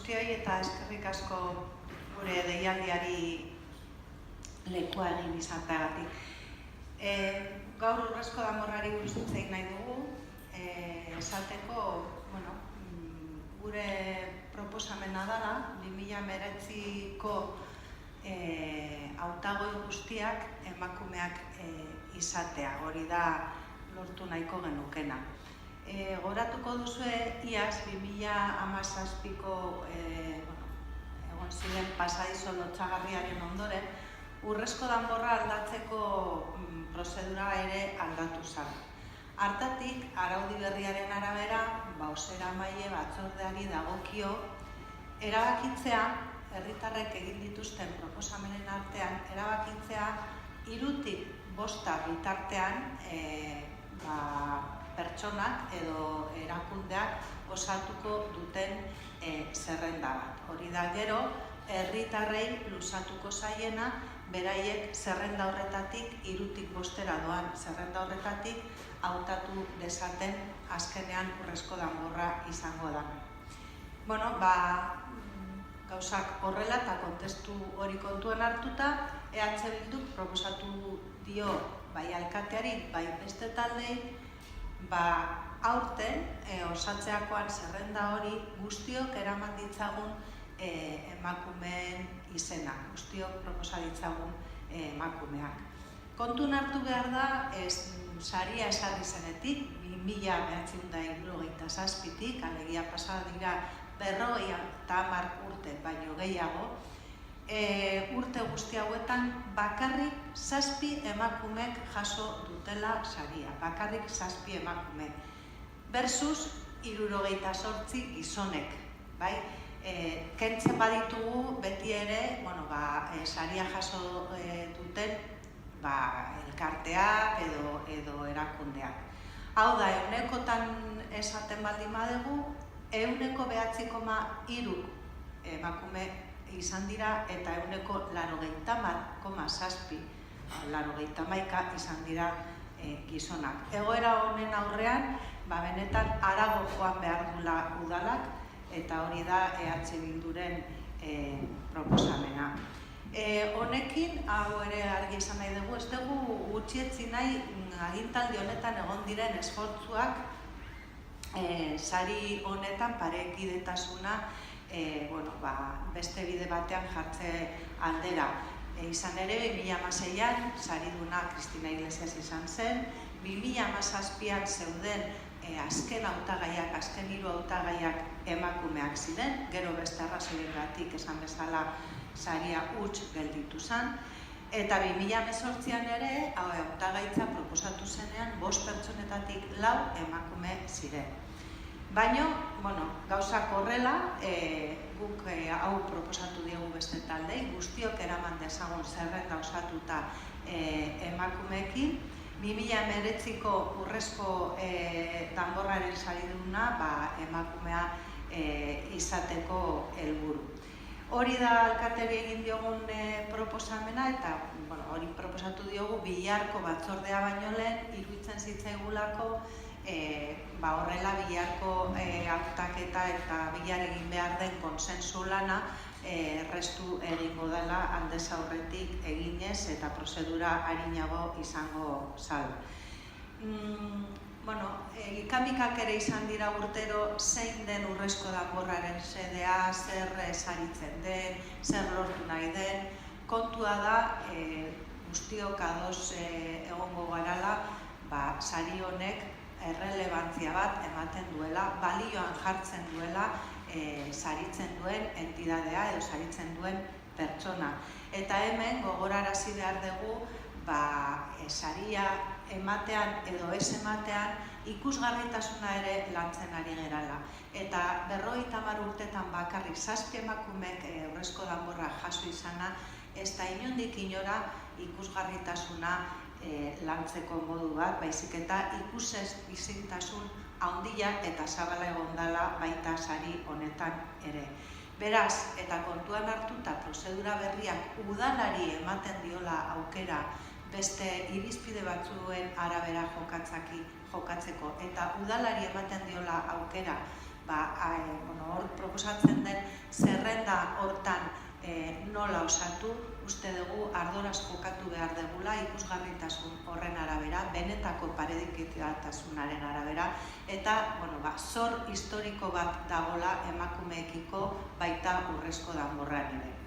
guztioi eta eskerrik asko gure deialdiari lekua egin izateagatik. Gaur Urrezko Danborrari buruz hitz egin nahi dugu, esateko, gure proposamena dela 2019ko hautagoi guztiak emakumeak izatea, hori da lortu nahiko genukena. Goratuko duzue, iaz 2017ko egon ziren pasadizo lotsagarriaren ondoren, Urrezko Danborra aldatzeko prozedura ere aldatu zen. Hartatik, araudi berriaren arabera, bozeramaile batzordeari dagokio erabakitzea, herritarrek egin dituzten proposamenen artean, erabakitzea 3-5 bitartean pertsonak edo erakundeak osatuko duten zerrenda bat. Hori da gero, herritarrei luzatuko zaiena, beraiek zerrenda horretatik 3-5 doan zerrenda horretatik hautatu dezaten azkenean Urrezko Danborra izango da. Gauzak horrela eta kontestu hori kontuan hartuta, EH Bilduk proposatu dio bai alkateari, bai beste taldei, aurten osatzeakoan zerrenda hori guztiok eraman ditzagun emakumeen izena, guztiok proposa ditzagun emakumeak. Kontun hartu behar da, saria esarri zenetik, 1997tik, alegia pasada dira 50 urte baino gehiago, urte guzti hauetan bakarrik 7 emakumek jaso dutela saria, bakarrik 7 emakume, versus 78 gizonek, bai? Kentzen baditugu beti ere, saria jaso duten elkarteak edo erakundeak. Hau da, 100kotan esaten baldin badugu, 9,3 emakume izan dira eta 90,7 izan dira gizonak. Egoera honen aurrean, benetan harago joan behar dula udalak, eta hori da EH Bilduren proposamena. Honekin, hau ere argi izan nahi dugu, ez dugu gutxietzi nahi agintaldi honetan egon diren esfortzuak sari honetan parekidetasuna beste bide batean jartze aldera. Izan ere, 2016an sariduna Cristina Iglesias izan zen, 2017an zeuden azken 3 hautagaiak emakumeak ziren, gero beste arrazoiengatik esan bezala saria huts gelditu zen, eta 2018an ere hautagaitza proposatu zenean 5 pertsonetatik 4 emakume ziren. Baina, gauzak horrela, guk hau proposatu diegu beste taldei, guztiok eraman dezagun zerrenda osatuta emakumeekin, 2019ko Urrezko Danborraren sariduna emakumea izateko helburu. Hori da alkateari egin diogun proposamena eta hori proposatu diogu Bilarko batzordea baino lehen, iruditzen zitzaigulako horrela Bilarko hautaketa eta Bilar egin behar den konsensu lana errestu egingo dela aldez aurretik eginez eta prozedura arinago izango zala. Ikamikak ere izan dira urtero zein den Urrezko Danborraren xedea, zer saritzen den, zer lortu nahi den. Kontua da, guztiok ados egongo garala, sari honek errelebantzia bat ematen duela, balioan jartzen duela saritzen duen entidadea edo saritzen duen pertsona. Eta hemen gogorarazi behar dugu saria ematean edo ez ematean ikusgarritasuna ere lantzen ari gerala. Eta 50 urtetan bakarrik 7 emakumek Urrezko Danborra jaso izana, ez da inondik inora ikusgarritasuna lantzeko modu bat, baizik eta ikusezintasun handia eta zabala egon dela baita sari honetan ere. Beraz, eta kontuan hartuta prozedura berriak udalari ematen diola aukera beste irizpide batzuen arabera jokatzeko eta udalari ematen diola aukera hor proposatzen den zerrenda hortan nola osatu, uste dugu ardoraz jokatu behar degula ikusgarritasun horren arabera, benetako paredikitasunaren arabera, eta zor historiko bat dagola emakumeekiko baita Urrezko Danborran ere.